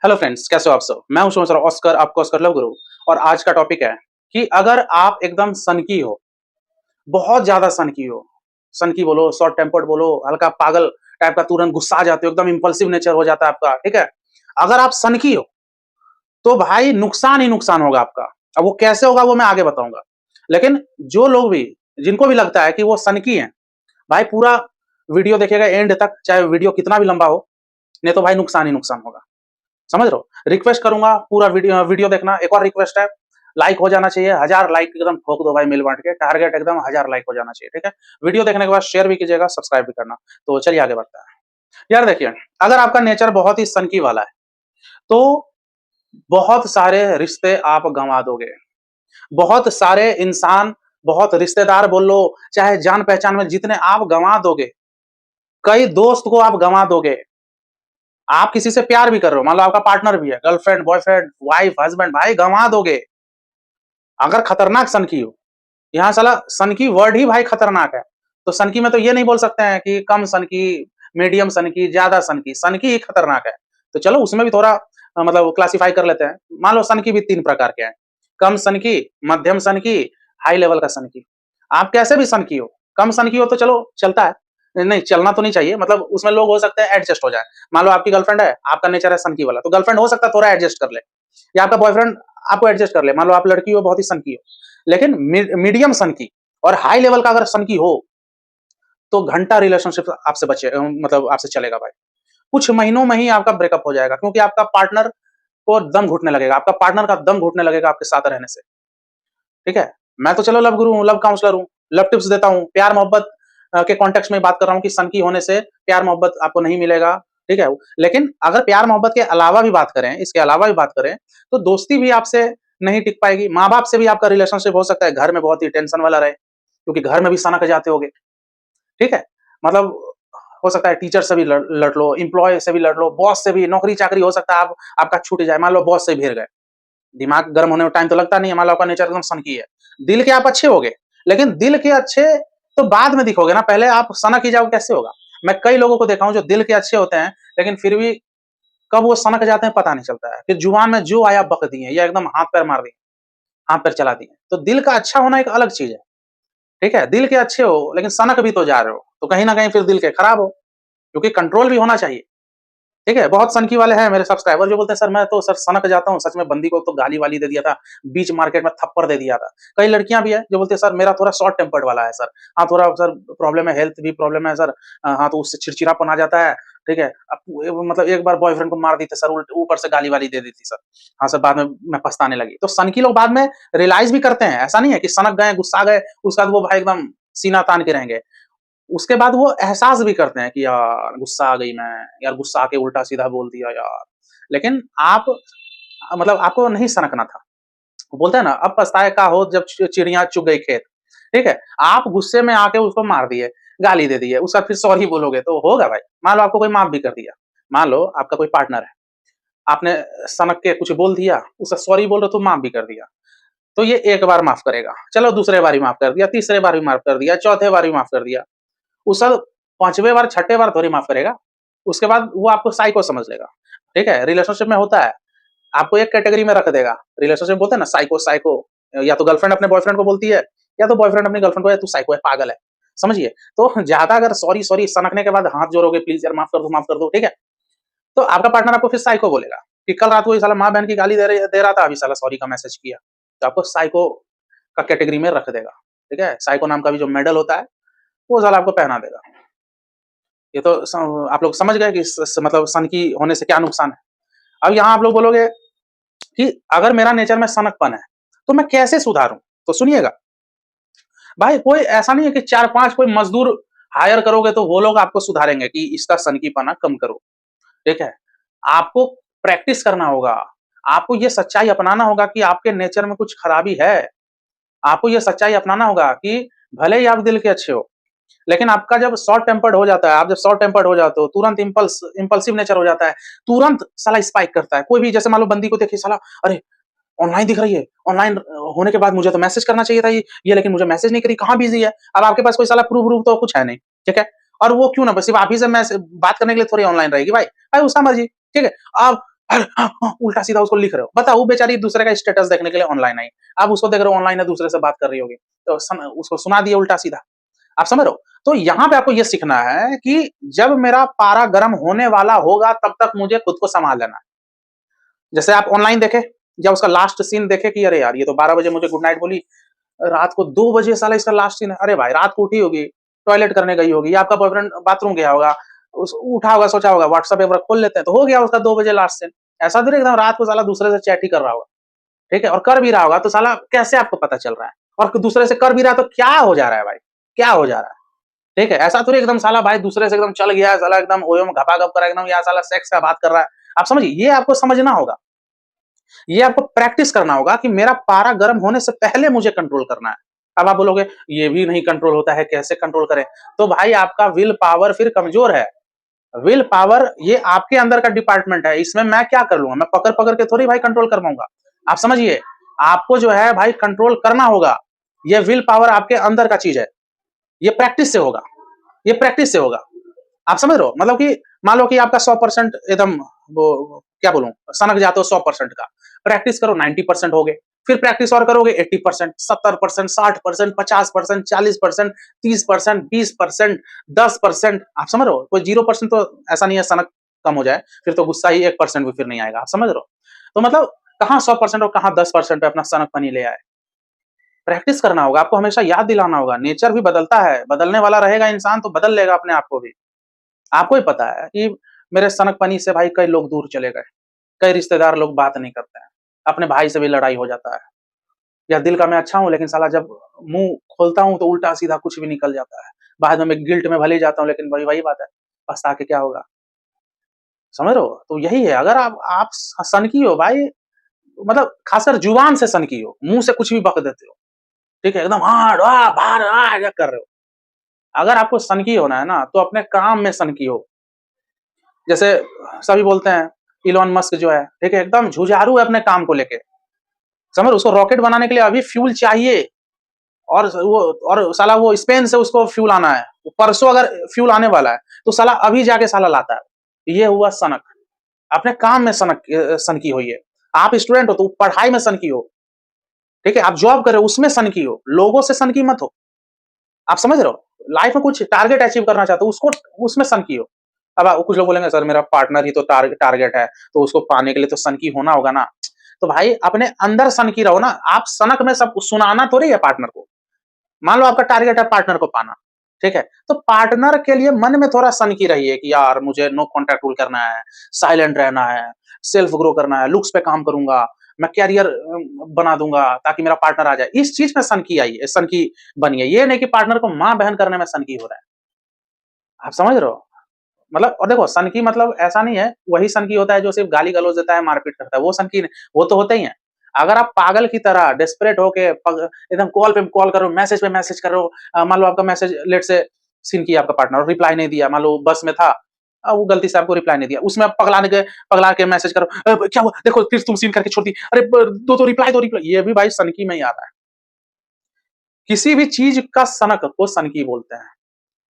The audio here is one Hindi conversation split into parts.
हेलो फ्रेंड्स, कैसे हो आप सब? मैं हूं शुभ सर ऑस्कर, आपका ऑस्कर लव गुरु। और आज का टॉपिक है कि अगर आप एकदम सनकी हो, बहुत ज्यादा सनकी हो, सनकी बोलो, शॉर्ट टेम्पर्ड बोलो, हल्का पागल टाइप का, तुरंत गुस्सा आ जाते हो, एकदम इंपल्सिव नेचर हो जाता है आपका, ठीक है? अगर आप सनकी हो तो भाई नुकसान ही नुकसान होगा आपका। अब वो कैसे होगा वो मैं आगे बताऊंगा। लेकिन जो लोग भी, जिनको भी लगता है कि वो सनकी हैं, भाई पूरा वीडियो देखिएगा एंड तक, चाहे वीडियो कितना भी लंबा हो, नहीं तो भाई नुकसान ही नुकसान होगा। समझ रहे हो? रिक्वेस्ट करूंगा पूरा वीडियो देखना। एक और रिक्वेस्ट है, लाइक हो जाना चाहिए, 1000 लाइक एकदम ठोक दो भाई, मिल बांट के टारगेट एकदम 1000 लाइक हो जाना चाहिए, ठीक है? वीडियो देखने के बाद शेयर भी कीजिएगा, सब्सक्राइब भी करना। तो चलिए आगे बढ़ते हैं। यार देखिए, अगर आपका नेचर बहुत ही सनकी वाला है तो बहुत सारे रिश्ते आप गंवा दोगे। बहुत सारे इंसान, बहुत रिश्तेदार बोल लो, चाहे जान पहचान में जितने आप गंवा दोगे। कई दोस्त को आप गंवा दोगे। आप किसी से प्यार भी कर रहे हो, मान लो आपका पार्टनर भी है, गर्लफ्रेंड, बॉयफ्रेंड, वाइफ, हस्बैंड, भाई गंवा दोगे। अगर खतरनाक सनकी हो, यहाँ साला सनकी वर्ड ही भाई खतरनाक है। तो सनकी में तो ये नहीं बोल सकते हैं कि कम सनकी, मीडियम सनकी, ज्यादा सनकी, सनकी ही खतरनाक है। तो चलो उसमें भी थोड़ा मतलब क्लासिफाई कर लेते हैं। मान लो सनकी भी 3 प्रकार के हैं, कम सनकी, मध्यम सनकी, हाई लेवल का सनकी। आप कैसे भी सनकी हो, कम सनकी हो तो चलो चलता है, नहीं चलना तो नहीं चाहिए, मतलब उसमें लोग हो सकते हैं एडजस्ट हो जाए। मान लो आपकी गर्लफ्रेंड है, आपका नेचर है सनकी वाला, तो गर्लफ्रेंड हो सकता है थोड़ा एडजस्ट कर ले, या आपका बॉयफ्रेंड आपको एडजस्ट कर ले। मान लो आप लड़की हो, बहुत ही सनकी हो, लेकिन मीडियम सनकी और हाई लेवल का अगर सनकी हो तो घंटा रिलेशनशिप आपसे बचे, मतलब आपसे चलेगा भाई। कुछ महीनों में ही आपका ब्रेकअप हो जाएगा, क्योंकि आपका पार्टनर को दम घुटने लगेगा, आपका पार्टनर का दम घुटने लगेगा आपके साथ रहने से। ठीक है? मैं तो चलो लव गुरु हूँ, लव काउंसलर हूँ, लव टिप्स देता हूँ, प्यार मोहब्बत के कॉन्टेक्स्ट में बात कर रहा हूँ कि सनकी होने से प्यार मोहब्बत आपको नहीं मिलेगा। ठीक है? लेकिन अगर प्यार मोहब्बत के अलावा भी बात करें, इसके अलावा भी बात करें, तो दोस्ती भी आपसे नहीं टिक पाएगी। माँ बाप से भी आपका रिलेशनशिप हो सकता है घर में बहुत ही टेंशन वाला रहे, क्योंकि घर में भी सनक जाते होगे। ठीक है? मतलब हो सकता है टीचर से भी लड़ लो, एम्प्लॉय से भी लड़ लो, बॉस से भी, नौकरी चाकरी हो सकता है आप आपका छूट जाए, मान लो बॉस से भिड़ गए। दिमाग गर्म होने में टाइम तो लगता नहीं है, मान लो आपका नेचर एकदम सनकी है। दिल के आप अच्छे होगे, लेकिन दिल के अच्छे तो बाद में दिखोगे ना, पहले आप सनक ही जाओ, कैसे होगा? मैं कई लोगों को देखा हूं जो दिल के अच्छे होते हैं, लेकिन फिर भी कब वो सनक जाते हैं पता नहीं चलता है। फिर जुबान में जो आया बक दिए, या एकदम हाथ पैर मार दिए, हाथ पैर चला दिए। तो दिल का अच्छा होना एक अलग चीज है। ठीक है? दिल के अच्छे हो लेकिन सनक भी तो जा रहे हो, तो कहीं ना कहीं फिर दिल के खराब हो, क्योंकि कंट्रोल भी होना चाहिए। ठीक है? बहुत सनकी वाले हैं मेरे सब्सक्राइबर जो बोलते हैं, सर मैं तो सर सनक जाता हूँ, सच में बंदी को तो गाली-वाली दे दिया था, बीच मार्केट में थप्पड़ दे दिया था। कई लड़कियाँ भी हैं जो बोलती है, सर मेरा थोड़ा शॉर्ट टेम्पर्ड वाला है सर। हाँ, थोड़ा सर प्रॉब्लम है, हेल्थ भी प्रॉब्लम है सर। हाँ, तो उससे चिड़चिड़ापन आ जाता है। ठीक है? अब मतलब एक बार बॉयफ्रेंड को मार दी थी सर, उल्ट ऊपर से गाली-वाली दे दी थी सर। हाँ सर, बाद में मैं पछताने लगी। तो सनकी लोग बाद में रियलाइज़ भी करते हैं, ऐसा नहीं है कि सनक गए, गुस्सा गए, उसके बाद वो भाई एकदम सीना तान के रहेंगे। उसके बाद वो एहसास भी करते हैं कि यार गुस्सा आ गई मैं, यार गुस्सा आके उल्टा-सीधा बोल दिया यार। लेकिन आप मतलब आपको नहीं सनकना था। बोलते हैं ना, अब पछताए का हो जब चिड़िया चुग गई खेत। ठीक है? आप गुस्से में आके उसको मार दिए, गाली दे दिए, उसका फिर सॉरी बोलोगे तो होगा भाई। मान लो आपको कोई माफ भी कर दिया, मान लो आपका कोई पार्टनर है, आपने सनक के कुछ बोल दिया, उसका सॉरी बोल रहे हो तो माफ भी कर दिया। तो ये एक बार माफ करेगा, चलो दूसरे बार भी माफ कर दिया, तीसरे बार भी माफ कर दिया, चौथे बार भी माफ कर दिया। उस 5वें बार, छठे बार थोड़ी माफ करेगा। उसके बाद वो आपको साइको समझ लेगा। ठीक है? रिलेशनशिप में होता है, आपको एक कैटेगरी में रख देगा। रिलेशनशिप बोलते हैं ना, साइको साइको, या तो गर्लफ्रेंड अपने बॉयफ्रेंड को बोलती है, या तो बॉयफ्रेंड अपनी गर्लफ्रेंड को, "यार तू साइको है, पागल है।" समझिए? तो ज़्यादा अगर सॉरी सॉरी सनकने के बाद हाथ जोड़ोगे, "प्लीज़ यार माफ कर दो।" ठीक है? तो आपका पार्टनर आपको फिर साइको बोलेगा कि कल रात को ये साला माँ-बहन की गाली दे रहा था, अभी साला सॉरी का मैसेज किया। तो आपको साइको का कैटेगरी में रख देगा। ठीक है? साइको नाम का भी जो मेडल होता है, वो साला आपको पहना देगा। ये तो आप लोग समझ गए कि मतलब सन की होने से क्या नुकसान है। अब यहाँ आप लोग बोलोगे कि अगर मेरा नेचर में सनकपन है तो मैं कैसे सुधारूं? तो सुनिएगा भाई, कोई ऐसा नहीं है कि 4-5 कोई मजदूर हायर करोगे तो वो लोग आपको सुधारेंगे कि इसका सनकीपना कम करो। ठीक है? आपको प्रैक्टिस करना होगा। आपको ये सच्चाई अपनाना होगा कि आपके नेचर में कुछ खराबी है। आपको ये सच्चाई अपनाना होगा कि भले ही आप दिल के अच्छे हो, लेकिन आपका जब शॉर्ट टेम्पर्ड हो जाता है, आप जब शॉर्ट टेम्पर्ड हो जाते हो, तुरंत इंपल्सिव नेचर हो जाता है, तुरंत साला स्पाइक करता है। कोई भी जैसे मान लो बंदी को देखिए, साला अरे! ऑनलाइन दिख रही है, ऑनलाइन होने के बाद मुझे तो मैसेज करना चाहिए था ये लेकिन मुझे मैसेज नहीं करी, कहाँ बिज़ी है? अब आपके पास कोई साला प्रूफ तो कुछ है नहीं, ठीक है? और वो क्यों ना, बस सिर्फ आप ही से मैसे बात करने के लिए थोड़ी ऑनलाइन रहेगी भाई, भाई उसका मर्ज़ी, ठीक है? अब अरे हाँ, हाँ, उल्टा सीधा उसको लिख रहे हो। बताओ वो बेचारी दूसरे का स्टेटस देखने के लिए ऑनलाइन आई, आप उसको देख रहे हो ऑनलाइन है, दूसरे से बात कर रही होगी, तो उसको सुना दिया उल्टा सीधा। आप समझ रहे हो? तो यहाँ पे आपको ये सीखना है कि जब मेरा पारा गर्म होने वाला होगा तब तक मुझे खुद को संभाल लेना है। जैसे आप ऑनलाइन देखे या उसका लास्ट सीन देखे कि अरे यार ये तो 12 बजे मुझे गुड नाइट बोली, रात को 2 बजे साला इसका लास्ट सीन है। अरे भाई रात को उठी होगी, टॉयलेट करने गई होगी, या आपका बॉयफ्रेंड बाथरूम गया होगा, उठा होगा, सोचा होगा व्हाट्सएप एक बार खोल लेते हैं, तो हो गया उसका 2 बजे लास्ट सीन। ऐसा तो नहीं एकदम रात को साला दूसरे से चैट ही कर रहा होगा, ठीक है, और कर भी रहा होगा तो साला कैसे आपको पता चल रहा है, और दूसरे से कर भी रहा है तो क्या हो जा रहा है भाई, क्या हो जा रहा है, ठीक है। ऐसा थोड़ी एकदम साला भाई दूसरे से एकदम चल गया है, साला एकदम ओयो में घपा-घप कर एकदम या साला सेक्स का बात कर रहा है। आप समझिए, ये आपको समझना होगा, ये आपको प्रैक्टिस करना होगा कि मेरा पारा गर्म होने से पहले मुझे कंट्रोल करना है। अब आप बोलोगे ये भी नहीं कंट्रोल होता है, कैसे कंट्रोल करें? तो भाई आपका विल पावर फिर कमजोर है। विल पावर ये आपके अंदर का डिपार्टमेंट है, इसमें मैं क्या कर लूंगा? मैं पकड़-पकड़ के थोड़ी भाई कंट्रोल कर पाऊंगा। आप समझिए, आपको जो है भाई कंट्रोल करना होगा। ये विल पावर आपके अंदर का चीज है। ये प्रैक्टिस से होगा, ये प्रैक्टिस से होगा। आप समझ रहे हो? मतलब कि मान लो कि आपका 100% एकदम वो क्या बोलूं सनक जाते हो 100% का, प्रैक्टिस करो 90% हो गए, फिर प्रैक्टिस और करोगे 80%, 70%, 60%, 50%, 40%, 30%, 20%, 10%। आप समझ रहे हो? कोई 0% तो ऐसा नहीं है सनक कम हो जाए, फिर तो गुस्सा ही 1% भी फिर नहीं आएगा। आप समझ रहे हो? तो मतलब कहाँ 100% और कहाँ 10% पे अपना सनक पानी ले आए। प्रैक्टिस करना होगा, आपको हमेशा याद दिलाना होगा। नेचर भी बदलता है, बदलने वाला रहेगा इंसान तो बदल लेगा अपने आप को भी। आपको ही पता है कि मेरे सनकपनी से भाई कई लोग दूर चले गए, कई रिश्तेदार लोग बात नहीं करते हैं, अपने भाई से भी लड़ाई हो जाता है, या दिल का मैं अच्छा हूँ लेकिन साला जब मुंह खोलता हूँ तो उल्टा सीधा कुछ भी निकल जाता है। बाद में मैं गिल्ट में भले ही जाता हूँ लेकिन वही वही बात है, पछता के क्या होगा। समझ रहे हो? तो यही है, अगर आप सनकी हो भाई, मतलब खासकर जुबान से सनकी हो, मुंह से कुछ भी बक देते हो, ठीक है, एकदम हाँ बाहर क्या कर रहे हो। अगर आपको सनकी होना है ना तो अपने काम में सनकी हो। जैसे सभी बोलते हैं इलॉन मस्क जो है, ठीक है, एकदम जुझारू है अपने काम को लेके। समझ, उसको रॉकेट बनाने के लिए अभी फ्यूल चाहिए, और साला वो स्पेन से उसको फ्यूल आना है, परसों अगर फ्यूल आने वाला है तो साला अभी जाके साला लाता है। ये हुआ सनक। अपने काम में सनकी होइए। आप स्टूडेंट हो तो पढ़ाई में सनकी हो, ठीक है, आप जॉब कर रहे हो उसमें सनकी हो, लोगों से सनकी मत हो। आप समझ रहे हो? लाइफ में कुछ टारगेट अचीव करना चाहते हो उसको, उसमें सनकी हो। अब कुछ लोग बोलेंगे सर मेरा पार्टनर ही तो टारगेट है, तो उसको पाने के लिए तो सनकी होना होगा ना। तो भाई अपने अंदर सनकी रहो ना। आप सनक में सब सुनाना थोड़ी है पार्टनर को। मान लो आपका टारगेट है पार्टनर को पाना, ठीक है, तो पार्टनर के लिए मन में थोड़ा सनकी रहिए कि यार मुझे नो कॉन्टैक्ट रूल करना है, साइलेंट रहना है, सेल्फ ग्रो करना है, लुक्स पे काम करूंगा, मैं कैरियर बना दूंगा ताकि मेरा पार्टनर आ जाए। इस चीज में सनकी आई है, सनकी बनिए। ये नहीं कि पार्टनर को मां बहन करने में सनकी हो रहा है। आप समझ रहे हो? मतलब, और देखो सनकी मतलब ऐसा नहीं है वही सनकी होता है जो सिर्फ गाली गलौज देता है, मारपीट करता है, वो सनकी नहीं, वो तो होते ही है। अगर आप पागल की तरह डेस्परेट होके एकदम कॉल पे कॉल कर रहे हो, मैसेज पे मैसेज कर रहे हो, मान लो आपका मैसेज लेट से सीन किया आपका पार्टनर और रिप्लाई नहीं दिया, मान लो बस में था, वो गलती से आपको रिप्लाई नहीं दिया, उसमें आप पगला के मैसेज करो, क्या हुआ देखो फिर तुम सीन करके छोड़ दी, अरे दो रिप्लाई, ये भी भाई सनकी में ही आ रहा है। किसी भी चीज का सनक को सनकी बोलते हैं,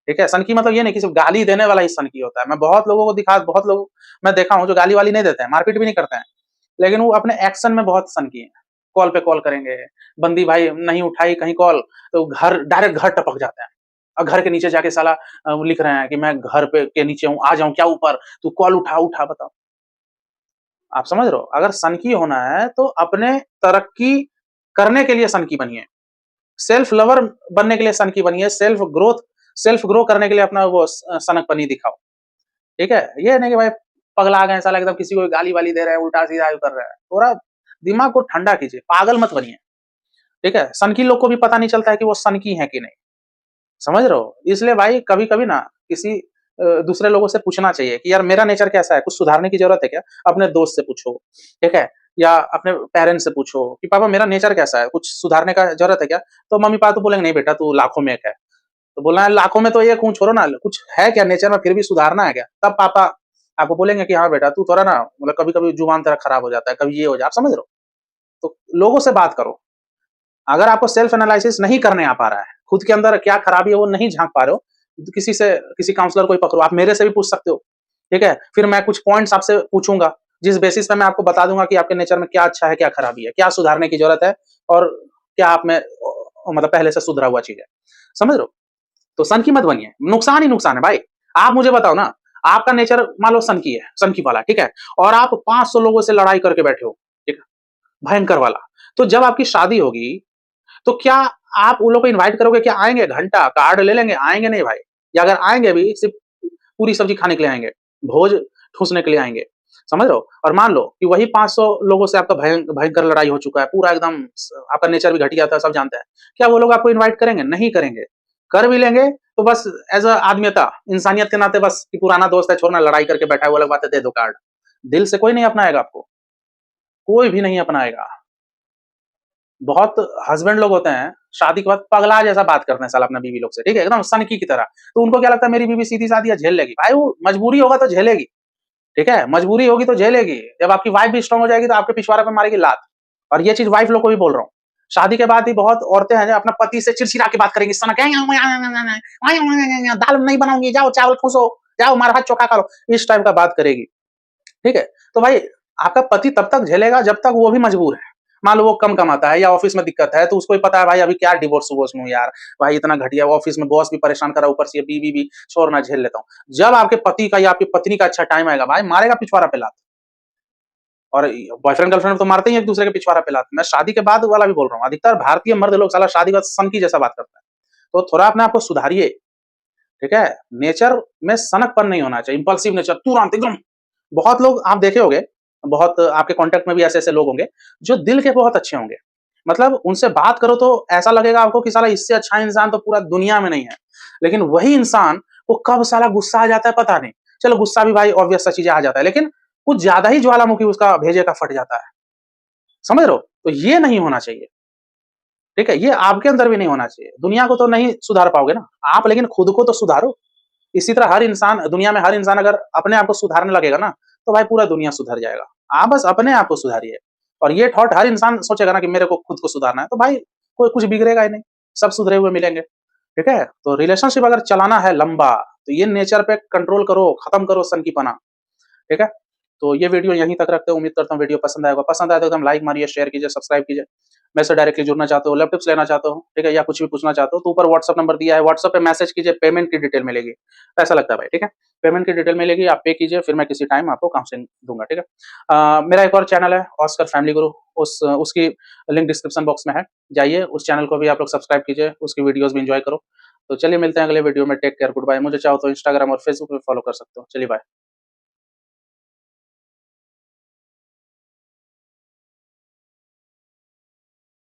ठीक है। सनकी मतलब ये नहीं कि सिर्फ गाली देने वाला ही सनकी होता है। मैं बहुत लोगों को बहुत लोग मैं देखा हूँ जो गाली वाली नहीं देते हैं, मारपीट भी नहीं करते हैं, लेकिन वो अपने एक्शन में बहुत सनकी है। कॉल पे कॉल करेंगे, बंदी भाई नहीं उठाई कहीं कॉल तो डायरेक्ट घर टपक जाते हैं, और घर के नीचे जाके साला लिख रहे हैं कि मैं घर पे के नीचे हूँ, आ जाऊं क्या ऊपर, तू कॉल उठा उठा बताओ। आप समझ रहे हो? अगर सनकी होना है तो अपने तरक्की करने के लिए सनकी बनिए, सेल्फ लवर बनने के लिए सनकी बनिए, सेल्फ ग्रो करने के लिए अपना वो सनकपनी दिखाओ, ठीक है। ये नहीं कि भाई पगला गए साला एकदम किसी को गाली वाली दे रहे हैं, उल्टा सीधा कर रहे हैं। थोड़ा दिमाग को ठंडा कीजिए, पागल मत बनिए, ठीक है। सनकी लोग को भी पता नहीं चलता है कि वो सनकी है कि नहीं। समझ रहे हो? इसलिए भाई कभी कभी ना किसी दूसरे लोगों से पूछना चाहिए कि यार मेरा नेचर कैसा है, कुछ सुधारने की जरूरत है क्या? अपने दोस्त से पूछो, ठीक है, या अपने पेरेंट्स से पूछो कि पापा मेरा नेचर कैसा है, कुछ सुधारने का जरूरत है क्या? तो मम्मी पापा तो बोलेंगे नहीं बेटा तू लाखों में एक है। तो बोलना है लाखों में तो एक हूँ, छोड़ो ना, कुछ है क्या नेचर में फिर भी सुधारना है क्या? तब पापा आपको बोलेंगे कि हाँ बेटा तू थोड़ा ना मतलब कभी कभी जुबान तेरा खराब हो जाता है, कभी ये हो जाए। आप समझ रहे हो? तो लोगों से बात करो। अगर आपको सेल्फ एनालिसिस नहीं करने आ पा रहा है, खुद के अंदर क्या खराबी है वो नहीं झांक पा रहे हो, तो किसी काउंसलर को ही पकड़ो। आप मेरे से भी पूछ सकते हो, ठीक है। फिर मैं कुछ पॉइंट्स आपसे पूछूंगा, जिस बेसिस पे मैं आपको बता दूँगा कि आपके नेचर में क्या अच्छा है, क्या खराबी है, क्या सुधारने की ज़रूरत है और क्या आप में मतलब पहले से सुधरा हुआ चीज़ है। समझ रहे हो? तो सन की मत बनिए, नुकसान ही नुकसान है भाई। आप मुझे बताओ ना, आपका नेचर मान लो सनकी है, सनकी वाला, ठीक है? और आप 500 लोगों से लड़ाई करके बैठे हो, ठीक है? भयंकर वाला। तो जब आपकी शादी होगी, तो क्या आप उन लोगों को इनवाइट करोगे? क्या आएँगे? घंटा, कार्ड ले लेंगे? आएँगे नहीं भाई। या अगर आएँगे भी सिर्फ़ पूरी सब्ज़ी खाने के लिए आएँगे, भोज ठूँसने के लिए आएँगे। समझ रहे हो? और मान लो कि वही 500 लोगों से आपका भयंकर लड़ाई हो चुका है, पूरा एकदम आपका नेचर भी घटिया था, सब जानते हैं। क्या वो लोग आपको इनवाइट करेंगे? नहीं करेंगे। कर भी लेंगे तो बस एज़ अ आदमीयता, इंसानियत के नाते बस कि पुराना दोस्त है, छोड़ना लड़ाई करके बैठा है, वो अलग बात है, दे दो कार्ड। दिल से कोई नहीं अपनाएगा आपको, कोई भी नहीं अपनाएगा। बहुत हस्बैंड लोग होते हैं, शादी के बाद पगला जैसा बात करते हैं साला अपना बीवी लोग से, ठीक है? एकदम सनकी की तरह। तो उनको क्या लगता है मेरी बीवी सीधी-सादी है, झेल लेगी। भाई वो मजबूरी होगा तो झेलेगी, ठीक है? मजबूरी होगी तो झेलेगी। जब आपकी वाइफ भी स्ट्रॉन्ग हो जाएगी तो आपके पिछवाड़े पे मारेगी लात। और ये चीज़ वाइफ लोग को भी बोल रहा हूँ। शादी के बाद भी बहुत औरतें हैं जो अपने पति से चिड़चिड़ा के बात करेंगी, सनक दाल नहीं बनाऊँगी, जाओ चावल ठूँसो, जाओ मार भात चोखा करो, इस टाइप का बात करेगी, ठीक है? तो भाई आपका पति तब तक झेलेगा जब तक वो भी मजबूर है। मान लो वो कम कमाता है या ऑफिस में दिक्कत है तो उसको भी पता है भाई अभी क्या डिवोर्स-विवोर्स में हूँ यार, भाई इतना घटिया ऑफिस में बॉस भी परेशान कर रहा है, ऊपर से ये बीवी भी, छोड़ ना झेल लेता हूँ। जब आपके पति का या आपकी पत्नी का अच्छा टाइम आएगा भाई मारेगा पिछवाड़ा पे लात। और बॉयफ्रेंड गर्लफ्रेंड तो मारते ही एक दूसरे के पिछवाड़ा पे लात। मैं शादी के बाद वाला भी बोल रहा हूँ। अधिकतर भारतीय मर्द लोग साला शादी के बाद सनकी जैसा बात करता है। तो थोड़ा अपने आप को सुधारिए, ठीक है? नेचर में सनकपन नहीं होना चाहिए, इम्पल्सिव नेचर तुरंत एकदम। बहुत लोग आप देखे होंगे, बहुत आपके कॉन्टेक्ट में भी ऐसे-ऐसे लोग होंगे, जो दिल के बहुत अच्छे होंगे। मतलब उनसे बात करो तो ऐसा लगेगा आपको कि साला इससे अच्छा इंसान तो पूरा दुनिया में नहीं है। लेकिन वही इंसान को कब साला गुस्सा आ जाता है पता नहीं। चलो गुस्सा भी भाई ऑब्वियस सा चीज़ें आ जाता है, लेकिन कुछ ज़्यादा ही ज्वालामुखी उसका भेजे का फट जाता है। समझ रहे हो? तो ये नहीं होना चाहिए। ठीक है? ये आपके अंदर भी नहीं होना चाहिए। दुनिया को तो नहीं सुधार पाओगे ना, आप लेकिन खुद को तो सुधारो। इसी तरह हर इंसान दुनिया में हर इंसान अगर अपने आप को सुधारने लगेगा ना, तो भाई पूरा दुनिया सुधर जाएगा। आप बस अपने आप को सुधारिए और ये थॉट हर इंसान सोचेगा ना कि मेरे को खुद को सुधारना है, तो भाई कोई कुछ बिगड़ेगा ही नहीं, सब सुधरे हुए मिलेंगे। ठीक है? तो रिलेशनशिप अगर चलाना है लंबा, तो ये नेचर पे कंट्रोल करो, खत्म करो सनकीपना। ठीक है? तो ये वीडियो यहीं तक रखते हैं। उम्मीद करता हूँ वीडियो पसंद आएगा। पसंद आए तो एकदम लाइक मारिए, शेयर कीजिए, सब्सक्राइब कीजिए। मेरे से डायरेक्टली जुड़ना चाहते हो, लैप टिप्स लेना चाहते हो, ठीक है? या कुछ भी पूछना चाहते हो, तो ऊपर व्हाट्सएप नंबर दिया है, व्हाट्सएप पे मैसेज कीजिए, पेमेंट की डिटेल मिलेगी। ऐसा लगता है भाई, ठीक है? पेमेंट की डिटेल मिलेगी, आप पे कीजिए, फिर मैं किसी टाइम आपको काउंसलिंग दूँगा, ठीक है? मेरा एक और चैनल है, ऑस्कर फैमिली गुरु, उसकी लिंक डिस्क्रिप्शन बॉक्स में है। जाइए, उस चैनल को भी आप लोग सब्सक्राइब कीजिए, उसकी वीडियोज़ भी एन्जॉय करो। तो चलिए मिलते हैं अगले वीडियो में, टेक केयर, गुड बाय। मुझे चाहो तो इंस्टाग्राम और फेसबुक पे फॉलो कर सकते हो। चलिए बाय।